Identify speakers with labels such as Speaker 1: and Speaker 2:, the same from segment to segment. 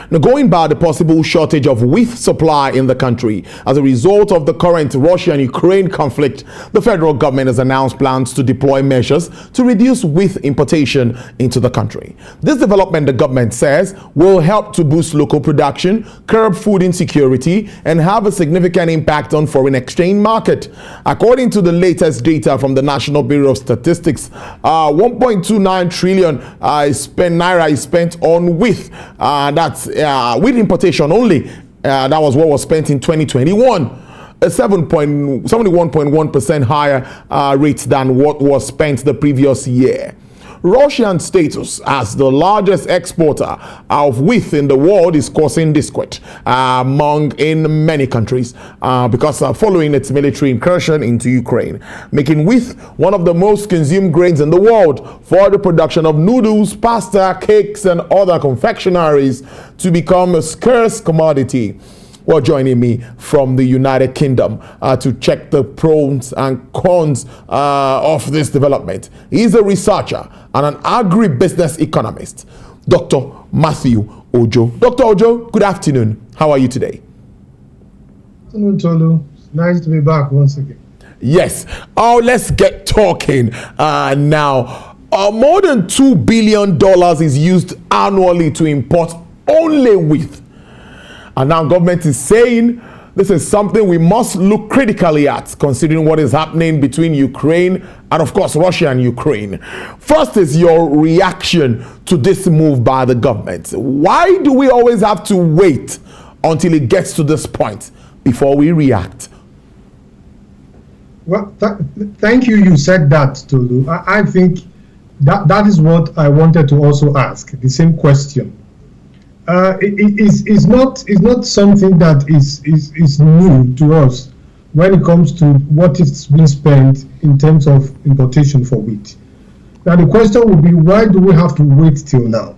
Speaker 1: Now, going by the possible shortage of wheat supply in the country as a result of the current Russia and Ukraine conflict, the federal government has announced plans to deploy measures to reduce wheat importation into the country. This development, the government says, will help to boost local production, curb food insecurity, and have a significant impact on foreign exchange market. According to the latest data from the National Bureau of Statistics, 1.29 trillion naira is spent on wheat. That's wheat importation only. That was what was spent in 2021. A 71.1% higher rate than what was spent the previous year. Russian status as the largest exporter of wheat in the world is causing disquiet in many countries because following its military incursion into Ukraine, making wheat one of the most consumed grains in the world for the production of noodles, pasta, cakes, and other confectionaries to become a scarce commodity. Well, joining me from the United Kingdom to check the pros and cons of this development. He's a researcher and an agribusiness economist, Dr. Matthew Ojo. Dr. Ojo, good afternoon. How are you today?
Speaker 2: Good afternoon, Tolu. Nice to be back once again.
Speaker 1: Yes. Let's get talking now. More than $2 billion is used annually to import only wheat. And now government is saying this is something we must look critically at, considering what is happening between Ukraine and, of course, Russia and Ukraine. First is your reaction to this move by the government. Why do we always have to wait until it gets to this point before we react?
Speaker 2: Well, thank you. You said that, Tolu. I think that is what I wanted to also ask, the same question. It's not something that is new to us when it comes to what is being spent in terms of importation for wheat. Now the question would be, why do we have to wait till now?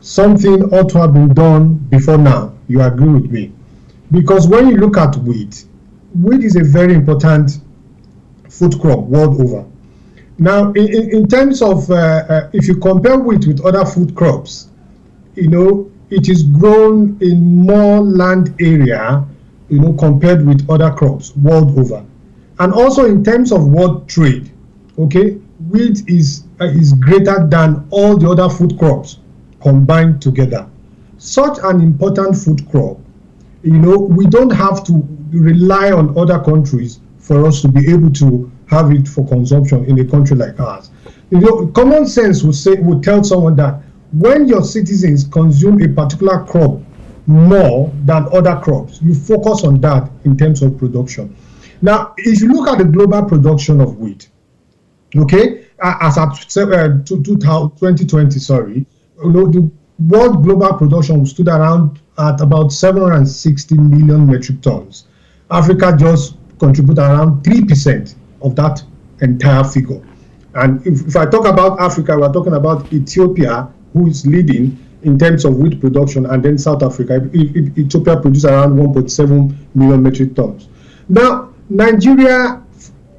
Speaker 2: Something ought to have been done before now. You agree with me? Because when you look at wheat is a very important food crop world over. Now in terms of if you compare wheat with other food crops, it is grown in more land area, compared with other crops world over. And also in terms of world trade, okay, wheat is greater than all the other food crops combined together. Such an important food crop, we don't have to rely on other countries for us to be able to have it for consumption in a country like ours. Common sense would tell someone that when your citizens consume a particular crop more than other crops, you focus on that in terms of production. Now, if you look at the global production of wheat, okay, as at 2020, the world global production stood around at about 760 million metric tons. Africa just contributes around 3% of that entire figure. And if I talk about Africa, we're talking about Ethiopia, who is leading in terms of wheat production, and then South Africa. Ethiopia produces around 1.7 million metric tons. Now, Nigeria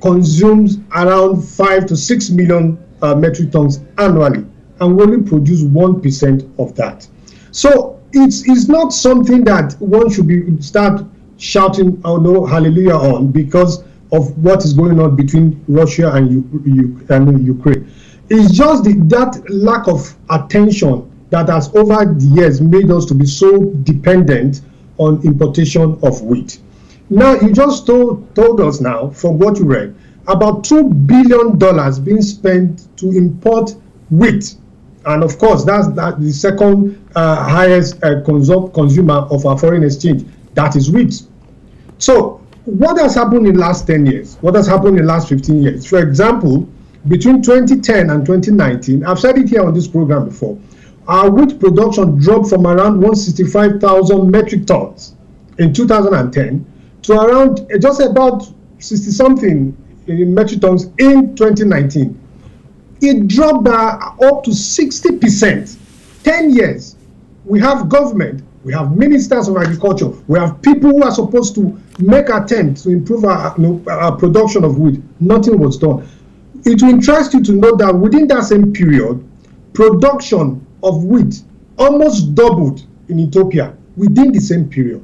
Speaker 2: consumes around 5 to 6 million metric tons annually, and we only produce 1% of that. So it's not something that one should start shouting hallelujah on because of what is going on between Russia and Ukraine. It's just that lack of attention that has over the years made us to be so dependent on importation of wheat. Now, you just told us now, from what you read, about $2 billion being spent to import wheat. And of course, that's the second highest consumer of our foreign exchange. That is wheat. So what has happened in the last 10 years? What has happened in the last 15 years? For example, between 2010 and 2019, I've said it here on this program before, our wheat production dropped from around 165,000 metric tons in 2010 to around just about 60-something metric tons in 2019. It dropped by up to 60%. 10 years. We have government, we have ministers of agriculture, we have people who are supposed to make attempts to improve our production of wheat. Nothing was done. It will interest you to know that within that same period, production of wheat almost doubled in Ethiopia within the same period.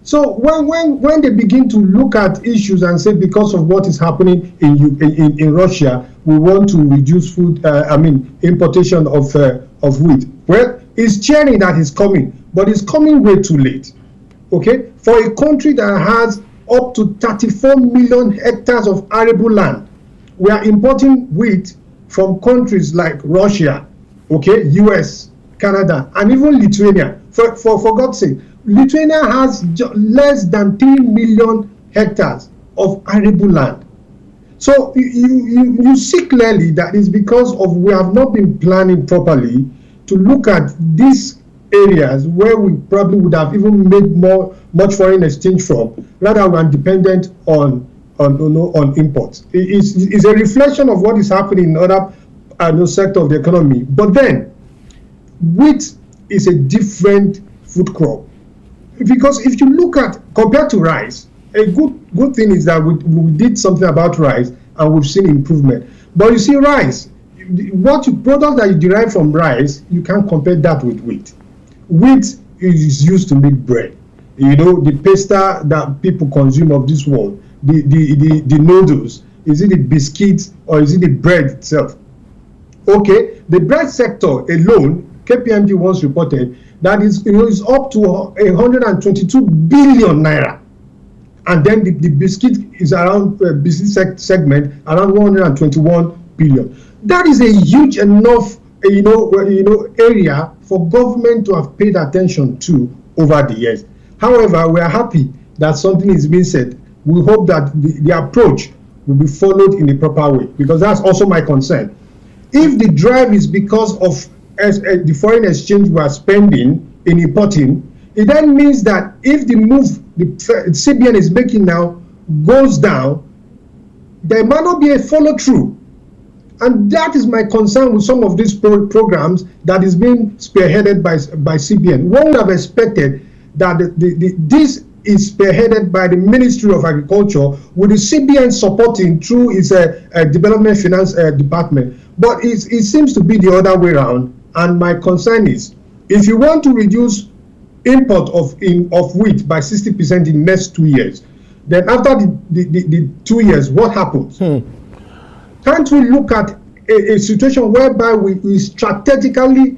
Speaker 2: So when they begin to look at issues and say because of what is happening in Russia, we want to reduce importation of wheat. Well, it's cheering that is coming, but it's coming way too late. Okay, for a country that has up to 34 million hectares of arable land, we are importing wheat from countries like Russia, okay, US, Canada, and even Lithuania. For God's sake, Lithuania has less than 3 million hectares of arable land. So you see clearly that it's because of we have not been planning properly to look at these areas where we probably would have even made much foreign exchange from, rather than dependent on imports. It's a reflection of what is happening in other sector of the economy. But then, wheat is a different food crop. Because if you look at, compared to rice, a good thing is that we did something about rice and we've seen improvement. But you see, rice, products that you derive from rice, you can't compare that with wheat. Wheat is used to make bread. You know, the pasta that people consume of this world, the noodles, is it the biscuits or is it the bread itself? Okay, the bread sector alone, KPMG once reported that is up to 122 billion naira, and then the biscuit is around biscuit segment around 121 billion. That is a huge enough area for government to have paid attention to over the years. However, we are happy that something is being said. We hope that the approach will be followed in the proper way, because that's also my concern. If the drive is because of the foreign exchange we are spending in importing, it then means that if the move the CBN is making now goes down, there might not be a follow through. And that is my concern with some of these programs that is being spearheaded by CBN. One would have expected that this is spearheaded by the Ministry of Agriculture, with the CBN supporting through its development finance department. But it seems to be the other way around. And my concern is, if you want to reduce import of wheat by 60% in the next 2 years, then after the 2 years, what happens? Can't we look at a situation whereby we strategically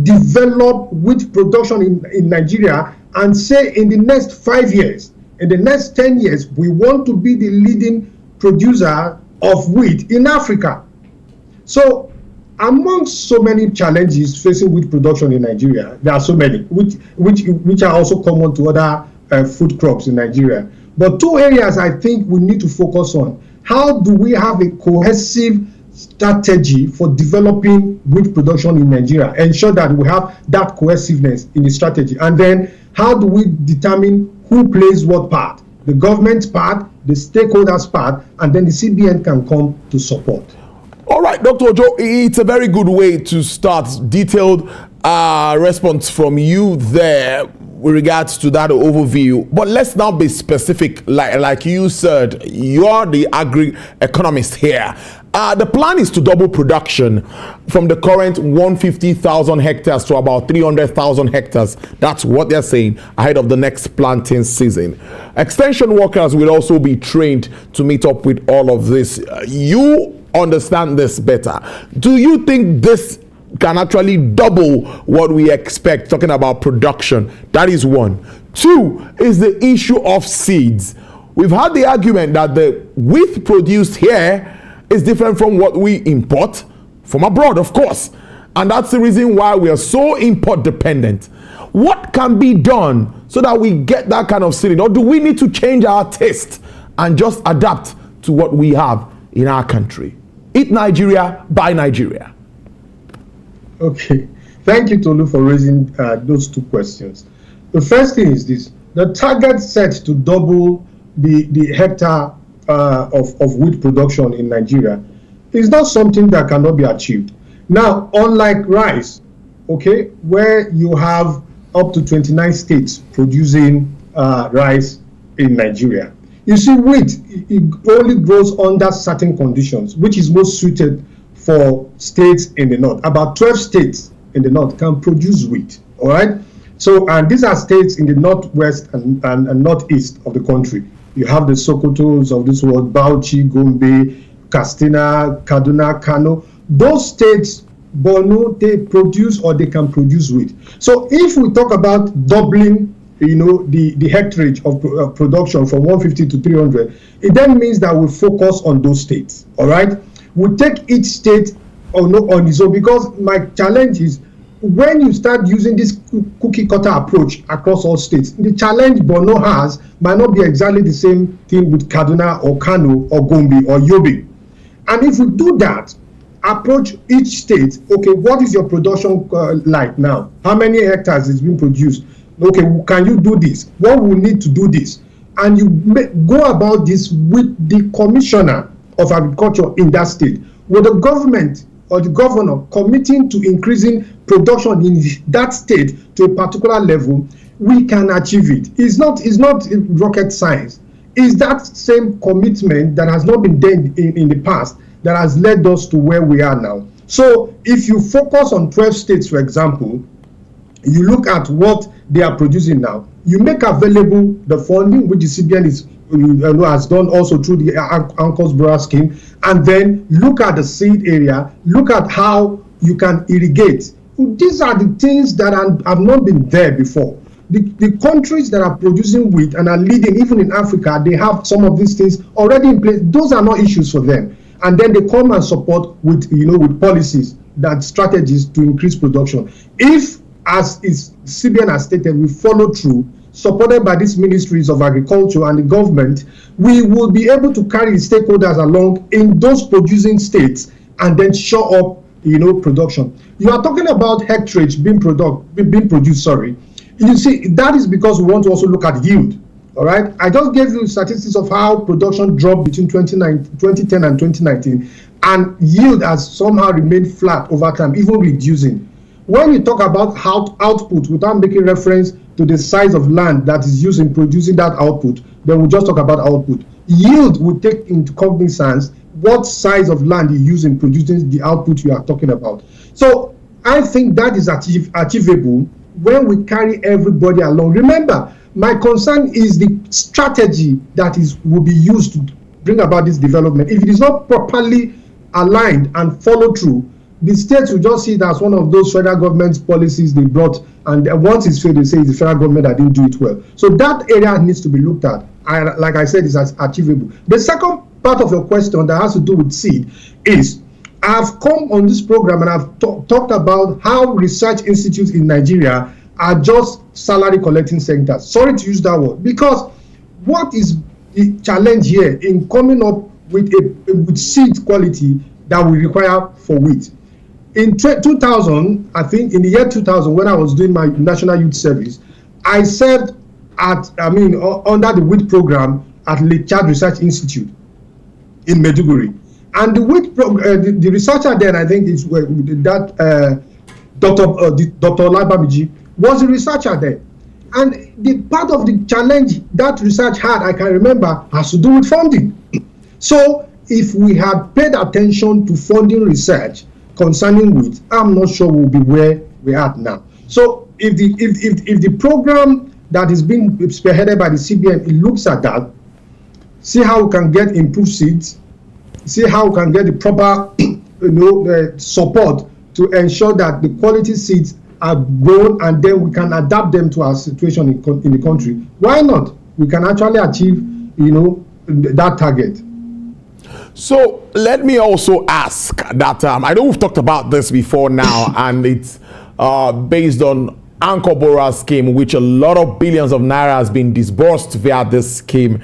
Speaker 2: develop wheat production in Nigeria and say in the next 5 years, in the next 10 years, we want to be the leading producer of wheat in Africa? So, among so many challenges facing wheat production in Nigeria, there are so many, which are also common to other food crops in Nigeria. But two areas I think we need to focus on. How do we have a cohesive strategy for developing wheat production in Nigeria? Ensure that we have that cohesiveness in the strategy. And then how do we determine who plays what part? The government's part, the stakeholders' part, and then the CBN can come to support.
Speaker 1: All right, Dr. Ojo, it's a very good way to start. Detailed response from you there with regards to that overview. But let's now be specific. Like you said, you're the agri-economist here. The plan is to double production from the current 150,000 hectares to about 300,000 hectares. That's what they're saying ahead of the next planting season. Extension workers will also be trained to meet up with all of this. You understand this better. Do you think this can actually double what we expect, talking about production? That is one. Two is the issue of seeds. We've had the argument that the wheat produced here is different from what we import from abroad, of course. And that's the reason why we are so import dependent. What can be done so that we get that kind of seeding? Or do we need to change our taste and just adapt to what we have in our country? Eat Nigeria, buy Nigeria.
Speaker 2: Okay. Thank you, Tolu, for raising those two questions. The first thing is this. The target set to double the hectare of wheat production in Nigeria is not something that cannot be achieved. Now, unlike rice, okay, where you have up to 29 states producing rice in Nigeria, you see, wheat, it only grows under certain conditions, which is most suited for states in the north. About 12 states in the north can produce wheat, all right? So, and these are states in the northwest and northeast of the country. You have the Sokotos of this world, Bauchi, Gombe, Katsina, Kaduna, Kano. Those states, Borno, they produce or they can produce wheat. So if we talk about doubling, the hectarage of production from 150 to 300, it then means that we focus on those states, all right? We take each state on its own, because my challenge is, when you start using this cookie cutter approach across all states, the challenge Borno has might not be exactly the same thing with Kaduna or Kano or Gombe or Yobe. And if we do that, approach each state, okay, what is your production like now? How many hectares is being produced? Okay, can you do this? What we need to do this? And you go about this with the commissioner of agriculture in that state, with the government or the governor committing to increasing production in that state to a particular level, we can achieve it. It's not rocket science. It's that same commitment that has not been done in the past that has led us to where we are now. So if you focus on 12 states, for example, you look at what they are producing now, you make available the funding which the CBN has done also through the Uncle's Brother scheme, and then look at the seed area, look at how you can irrigate. These are the things that have not been there before. The countries that are producing wheat and are leading, even in Africa, they have some of these things already in place. Those are not issues for them. And then they come and support with policies, that strategies to increase production. If, as CBN has stated, we follow through, supported by these ministries of agriculture and the government, we will be able to carry the stakeholders along in those producing states and then show up, production. You are talking about hectarage being produced. You see, that is because we want to also look at yield. All right. I just gave you statistics of how production dropped between 2010 and 2019, and yield has somehow remained flat over time, even reducing. When you talk about output without making reference to the size of land that is used in producing that output, then we'll just talk about output. Yield will take into cognizance what size of land you use in producing the output you are talking about. So I think that is achievable when we carry everybody along. Remember, my concern is the strategy that will be used to bring about this development. If it is not properly aligned and followed through, the states will just see it as one of those federal government's policies they brought, and once it's failed, they say it's the federal government that didn't do it well. So that area needs to be looked at. Like I said, it's achievable. The second part of your question that has to do with seed is, I've come on this program and I've talked about how research institutes in Nigeria are just salary collecting centers. Sorry to use that word, because what is the challenge here in coming up with seed quality that we require for wheat? In 2000, I think in the year 2000, when I was doing my National Youth Service, I served under the wheat program at Lake Chad Research Institute in Maiduguri. And the wheat the researcher there, I think is Dr. Olabamiji, was a researcher there. And the part of the challenge that research had, I can remember, has to do with funding. So if we had paid attention to funding research concerning wheat, I'm not sure we'll be where we're at now. So if the program that is being spearheaded by the CBN, it looks at that, see how we can get improved seeds, see how we can get the proper support to ensure that the quality seeds are grown, and then we can adapt them to our situation in the country. Why not? We can actually achieve that target.
Speaker 1: So let me also ask that I know we've talked about this before now, and it's based on Anchor Borrower scheme, which a lot of billions of naira has been disbursed via this scheme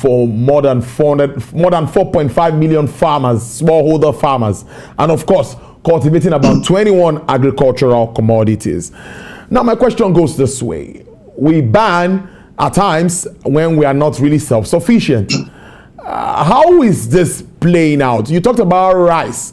Speaker 1: for more than 4.5 million farmers, smallholder farmers, and of course cultivating about 21 agricultural commodities. Now my question goes this way: we ban at times when we are not really self-sufficient. How is this playing out? You talked about rice,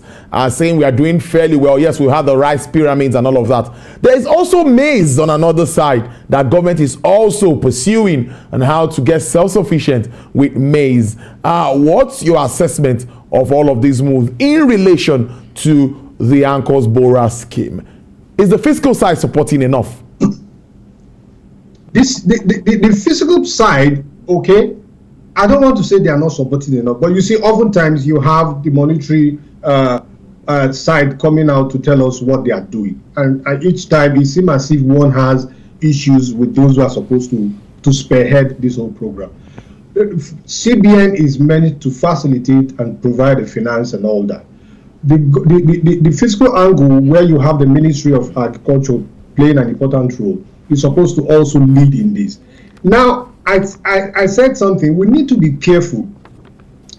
Speaker 1: saying we are doing fairly well. Yes, we have the rice pyramids and all of that. There is also maize on another side that government is also pursuing on how to get self-sufficient with maize. What's your assessment of all of these moves in relation to the Anchor's Borrower scheme? Is the fiscal side supporting enough?
Speaker 2: the physical side, okay, I don't want to say they are not supported enough, but you see, oftentimes you have the monetary side coming out to tell us what they are doing, and each time it seems as if one has issues with those who are supposed to spearhead this whole program. CBN is meant to facilitate and provide the finance and all that. The fiscal angle, where you have the Ministry of Agriculture playing an important role, is supposed to also lead in this. Now, I said something, we need to be careful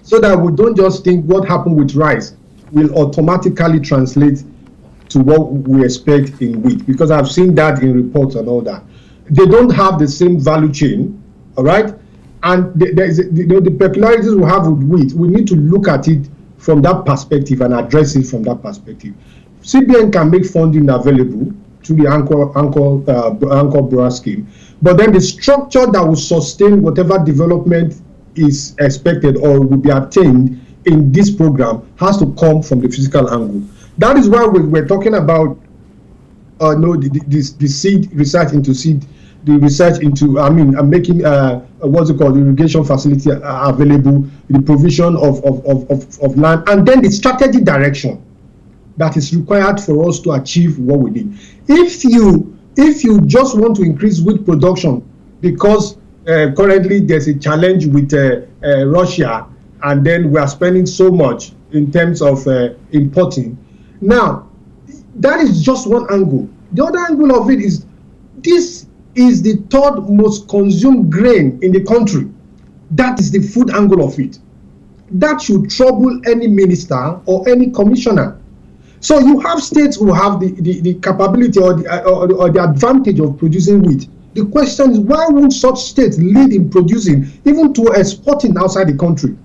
Speaker 2: so that we don't just think what happened with rice will automatically translate to what we expect in wheat, because I've seen that in reports and all that. They don't have the same value chain, all right? And the peculiarities we have with wheat, we need to look at it from that perspective and address it from that perspective. CBN can make funding available to the anchor borrower scheme, but then the structure that will sustain whatever development is expected or will be attained in this program has to come from the physical angle. That is why we're talking about the seed research into seed, the research into making what's it called, irrigation facility available, the provision of land, and then the strategy direction that is required for us to achieve what we need. If you just want to increase wheat production because currently there's a challenge with Russia, and then we are spending so much in terms of importing. Now, that is just one angle. The other angle of it is, this is the third most consumed grain in the country. That is the food angle of it. That should trouble any minister or any commissioner. So you have states who have the capability or the advantage of producing wheat. The question is, why won't such states lead in producing, even to exporting outside the country?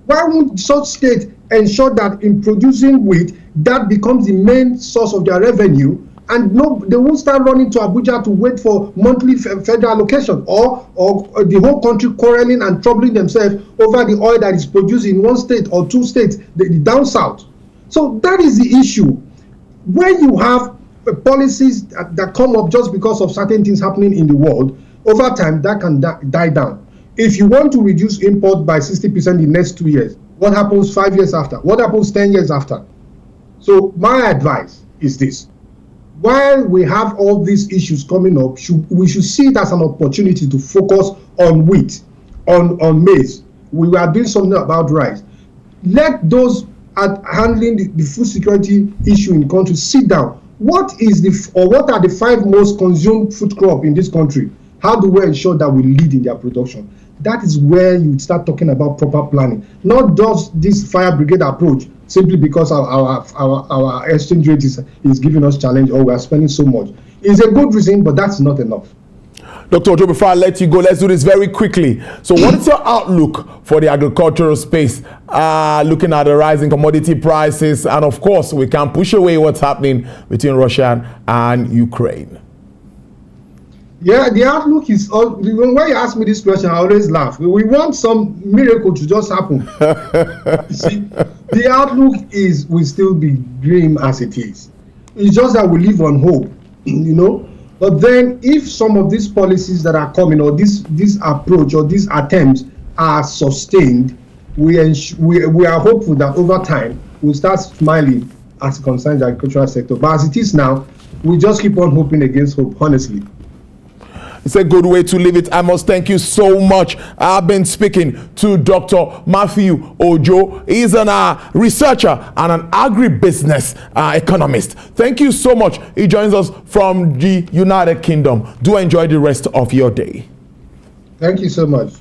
Speaker 2: Why won't such states ensure that in producing wheat, that becomes the main source of their revenue, and they won't start running to Abuja to wait for monthly federal allocation, or the whole country quarreling and troubling themselves over the oil that is produced in one state or two states, the down south. So that is the issue. When you have policies that come up just because of certain things happening in the world, over time that can die down. If you want to reduce import by 60% in the next 2 years, what happens 5 years after? What happens 10 years after? So my advice is this: while we have all these issues coming up, we should see it as an opportunity to focus on wheat, on maize. We are doing something about rice. Let those handling the food security issue in the country sit down. What are the 5 most consumed food crop in this country? How do we ensure that we lead in their production? That is where you start talking about proper planning, not just this fire brigade approach, simply because our exchange rate is giving us challenge, or we are spending so much. It's a good reason, but that's not enough.
Speaker 1: Dr. Ojo, before I let you go, let's do this very quickly. So what is your outlook for the agricultural space, looking at the rising commodity prices, and of course, we can't push away what's happening between Russia and Ukraine?
Speaker 2: Yeah, the outlook is, when you ask me this question, I always laugh. We want some miracle to just happen. You see, the outlook will still be grim as it is. It's just that we live on hope, you know. But then if some of these policies that are coming, or this approach or these attempts are sustained, we are hopeful that over time we'll start smiling as it concerns the agricultural sector. But as it is now, we just keep on hoping against hope, honestly.
Speaker 1: It's a good way to leave it. I must thank you so much. I've been speaking to Dr. Matthew Ojo. He's a researcher and an agribusiness economist. Thank you so much. He joins us from the United Kingdom. Do enjoy the rest of your day.
Speaker 2: Thank you so much.